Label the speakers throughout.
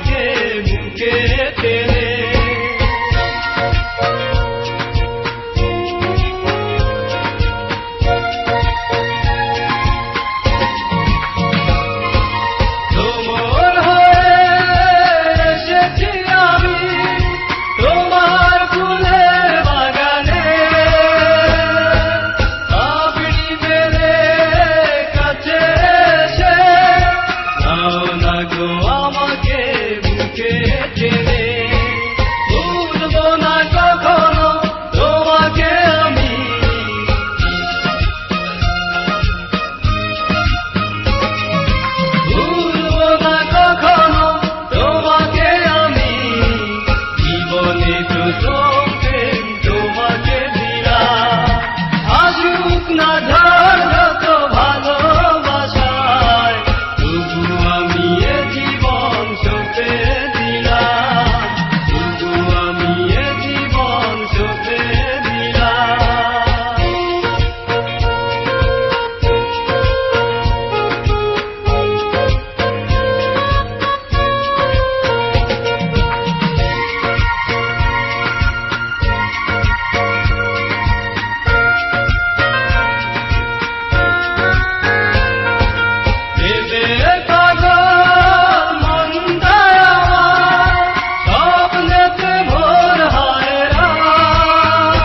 Speaker 1: আমাকে বুকে টেনে। তোমার হয়ে এসেছি আমি তোমার ফুলের বাগানে, আপনি মেরে কাছে এসে নাও না গো আমাকে বুকে টেনে। ভুলবো না কখনো তোমাকে আমি, ভুলবো না কখনো তোমাকে আমি। জীবনে প্রথম প্রেম তোমাকে দিলাম, আসুক না ঝড় যত ভালোবাসায়, তবু আমি এ জীবন সঁপে দিলাম, তবু আমি এ জীবন সঁপে দিলাম। ভেবে পাগল মনটায় আমার, স্বপ্নেতে ভোর হয় রাত,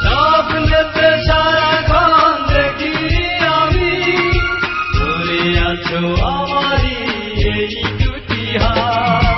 Speaker 1: স্বপ্নেতে সারাক্ষণ দেখি আমি, ধরে আছো আমারই এই দুটি হাত।